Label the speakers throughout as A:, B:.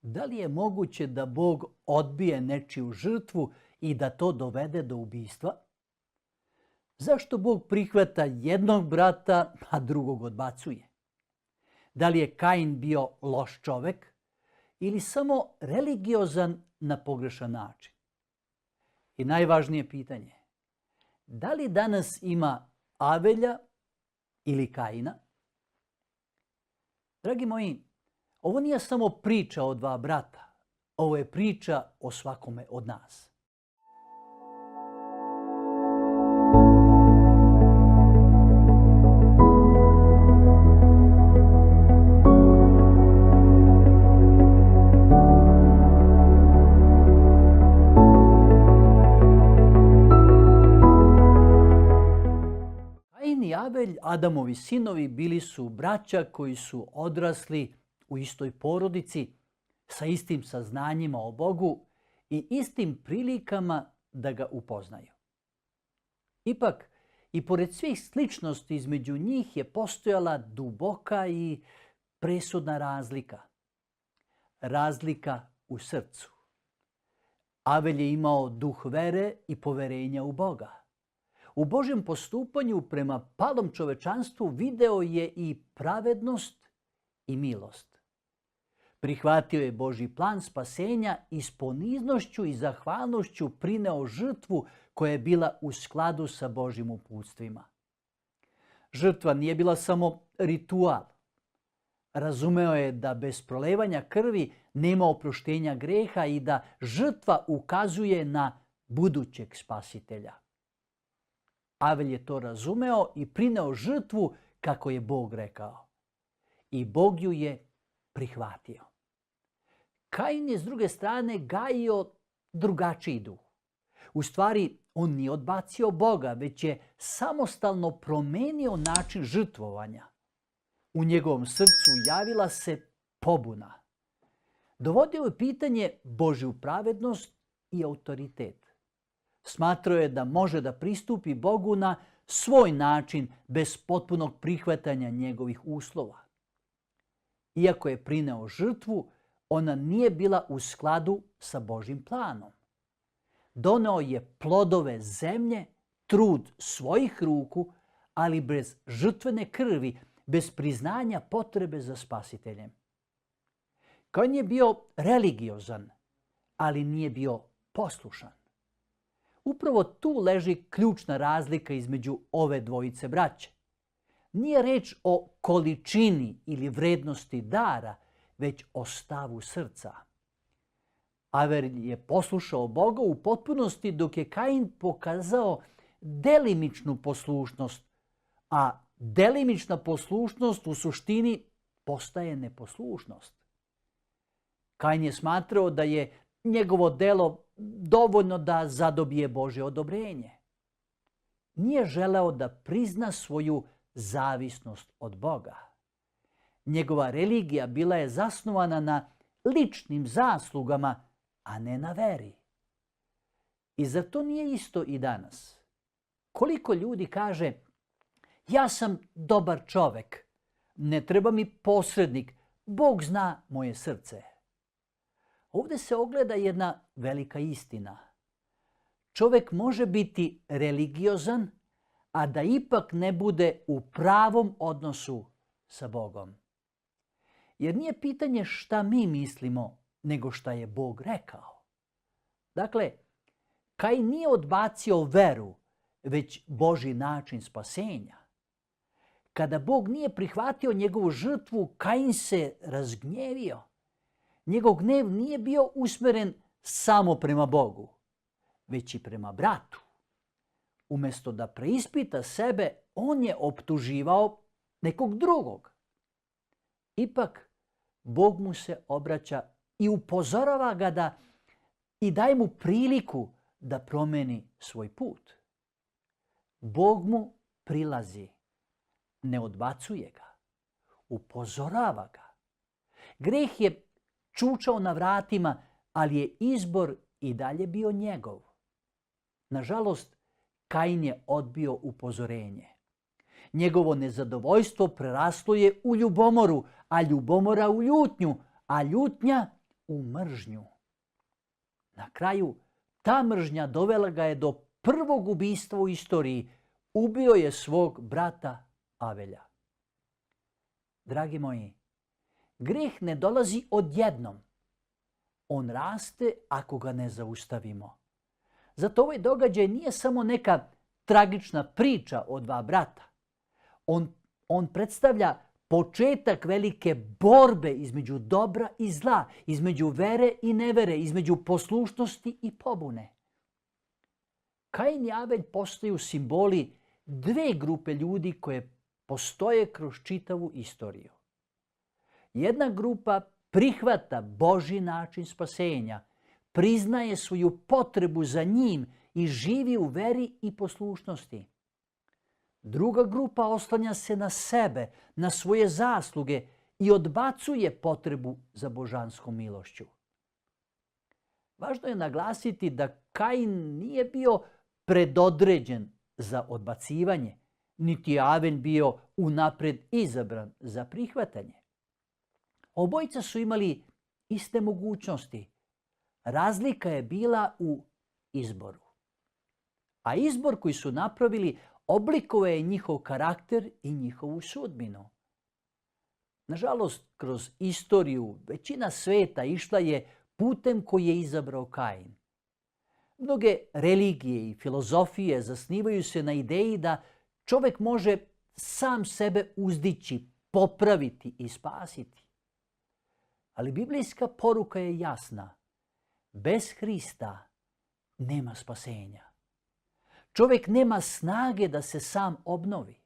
A: Da li je moguće da Bog odbije nečiju žrtvu i da to dovede do ubistva? Zašto Bog prihvata jednog brata, a drugog odbacuje? Da li je Kain bio loš čovek ili samo religiozan na pogrešan način? I najvažnije pitanje, da li danas ima Avelja ili Kaina? Dragi moji, ovo nije samo priča o dva brata, ovo je priča o svakome od nas. Kain i Avelj, Adamovi sinovi, bili su braća koji su odrasli u istoj porodici, sa istim saznanjima o Bogu i istim prilikama da ga upoznaju. Ipak, i pored svih sličnosti između njih je postojala duboka i presudna razlika. Razlika u srcu. Avelj je imao duh vere i poverenja u Boga. U Božjem postupanju prema palom čovečanstvu video je i pravednost i milost. Prihvatio je Božji plan spasenja i s poniznošću i zahvalnošću prineo žrtvu koja je bila u skladu sa Božjim uputstvima. Žrtva nije bila samo ritual. Razumeo je da bez prolevanja krvi nema oproštenja greha i da žrtva ukazuje na budućeg spasitelja. Avelj je to razumeo i prineo žrtvu kako je Bog rekao. I Bog ju je prihvatio. Kain je s druge strane gajio drugačiji duh. U stvari, on nije odbacio Boga, već je samostalno promenio način žrtvovanja. U njegovom srcu javila se pobuna. Dovodio je pitanje Božju pravednost i autoritet. Smatrao je da može da pristupi Bogu na svoj način bez potpunog prihvatanja njegovih uslova. Iako je prineo žrtvu, ona nije bila u skladu sa Božjim planom. Doneo je plodove zemlje, trud svojih ruku, ali bez žrtvene krvi, bez priznanja potrebe za spasiteljem. Kain je bio religiozan, ali nije bio poslušan. Upravo tu leži ključna razlika između ove dvojice braće. Nije reč o količini ili vrednosti dara, već o stavu srca. Avelj je poslušao Boga u potpunosti, dok je Kain pokazao delimičnu poslušnost, a delimična poslušnost u suštini postaje neposlušnost. Kain je smatrao da je njegovo delo dovoljno da zadobije Božje odobrenje. Nije želeo da prizna svoju zavisnost od Boga. Njegova religija bila je zasnovana na ličnim zaslugama, a ne na veri. I zar to nije isto i danas? Koliko ljudi kaže, ja sam dobar čovek, ne treba mi posrednik, Bog zna moje srce. Ovdje se ogleda jedna velika istina. Čovjek može biti religiozan, a da ipak ne bude u pravom odnosu sa Bogom. Jer nije pitanje šta mi mislimo, nego šta je Bog rekao. Dakle, Kain nije odbacio veru, već Božji način spasenja. Kada Bog nije prihvatio njegovu žrtvu, Kain se razgnjevio. Njegov gnev nije bio usmeren samo prema Bogu, već i prema bratu. Umjesto da preispita sebe, on je optuživao nekog drugog. Ipak, Bog mu se obraća i upozorava ga i daje mu priliku da promeni svoj put. Bog mu prilazi, ne odbacuje ga, upozorava ga. Greh je čučao na vratima, ali je izbor i dalje bio njegov. Nažalost, Kain je odbio upozorenje. Njegovo nezadovoljstvo preraslo je u ljubomoru, a ljubomora u ljutnju, a ljutnja u mržnju. Na kraju, ta mržnja dovela ga je do prvog ubistva u istoriji. Ubio je svog brata Avelja. Dragi moji, greh ne dolazi odjednom. On raste ako ga ne zaustavimo. Zato ovaj događaj nije samo neka tragična priča o dva brata. On predstavlja početak velike borbe između dobra i zla, između vere i nevere, između poslušnosti i pobune. Kain i Avelj postaju simboli dve grupe ljudi koje postoje kroz čitavu istoriju. Jedna grupa prihvata Božji način spasenja, priznaje svoju potrebu za njim i živi u veri i poslušnosti. Druga grupa oslanja se na sebe, na svoje zasluge i odbacuje potrebu za božanskom milošću. Važno je naglasiti da Kain nije bio predodređen za odbacivanje, niti je Avelj bio unapred izabran za prihvatanje. Obojica su imali iste mogućnosti. Razlika je bila u izboru. A izbor koji su napravili oblikovao je njihov karakter i njihovu sudbinu. Nažalost, kroz istoriju većina sveta išla je putem koji je izabrao Kain. Mnoge religije i filozofije zasnivaju se na ideji da čovjek može sam sebe uzdići, popraviti i spasiti. Ali biblijska poruka je jasna. Bez Hrista nema spasenja. Čovjek nema snage da se sam obnovi.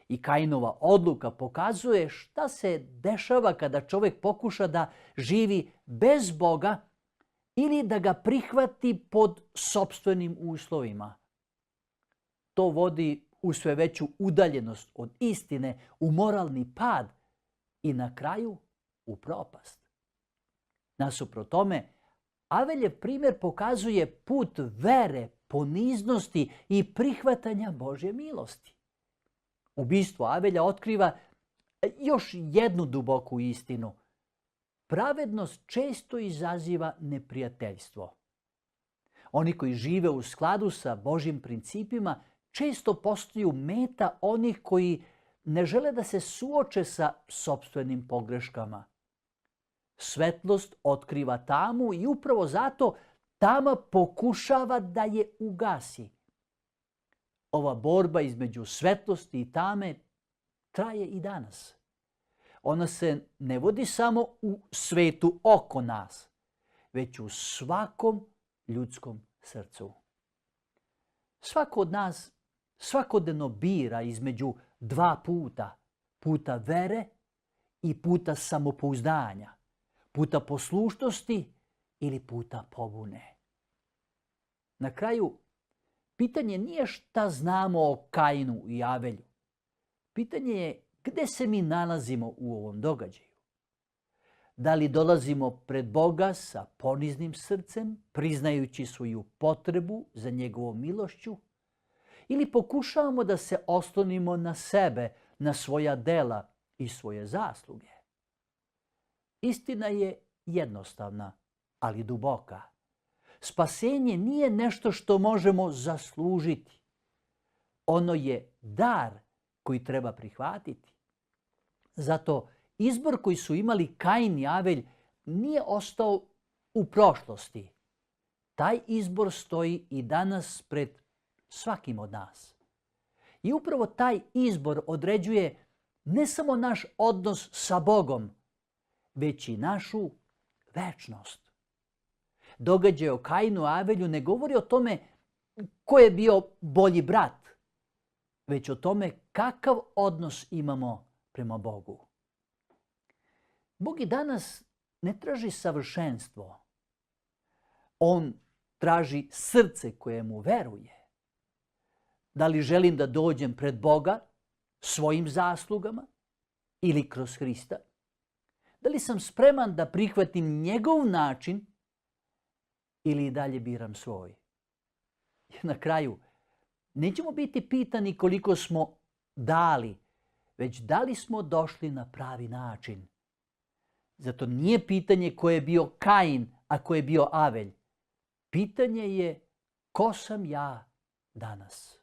A: I Kainova odluka pokazuje šta se dešava kada čovjek pokuša da živi bez Boga ili da ga prihvati pod sopstvenim uslovima. To vodi u sve veću udaljenost od istine, u moralni pad i na kraju u propast. Nasuprot tome, Aveljev primjer pokazuje put vere, poniznosti i prihvatanja Božje milosti. Ubistvo Avelja otkriva još jednu duboku istinu. Pravednost često izaziva neprijateljstvo. Oni koji žive u skladu sa Božjim principima često postaju meta onih koji ne žele da se suoče sa sopstvenim pogreškama. Svetlost otkriva tamu i upravo zato tama pokušava da je ugasi. Ova borba između svetlosti i tame traje i danas. Ona se ne vodi samo u svetu oko nas, već u svakom ljudskom srcu. Svako od nas svakodnevno bira između dva puta. Puta vere i puta samopouzdanja. Puta poslušnosti ili puta pobune. Na kraju, pitanje nije šta znamo o Kainu i Avelju. Pitanje je gdje se mi nalazimo u ovom događaju. Da li dolazimo pred Boga sa poniznim srcem, priznajući svoju potrebu za njegovom milošću, ili pokušavamo da se oslonimo na sebe, na svoja dela i svoje zasluge? Istina je jednostavna, ali duboka. Spasenje nije nešto što možemo zaslužiti. Ono je dar koji treba prihvatiti. Zato izbor koji su imali Kain i Avelj nije ostao u prošlosti. Taj izbor stoji i danas pred svakim od nas. I upravo taj izbor određuje ne samo naš odnos sa Bogom, već i našu večnost. Događaj o Kainu i Avelju ne govori o tome ko je bio bolji brat, već o tome kakav odnos imamo prema Bogu. Bog i danas ne traži savršenstvo. On traži srce koje mu veruje. Da li želim da dođem pred Boga svojim zaslugama ili kroz Hrista? Da li sam spreman da prihvatim njegov način ili i dalje biram svoj? Jer na kraju nećemo biti pitani koliko smo dali, već da li smo došli na pravi način. Zato nije pitanje ko je bio Kain, a ko je bio Avelj. Pitanje je ko sam ja danas.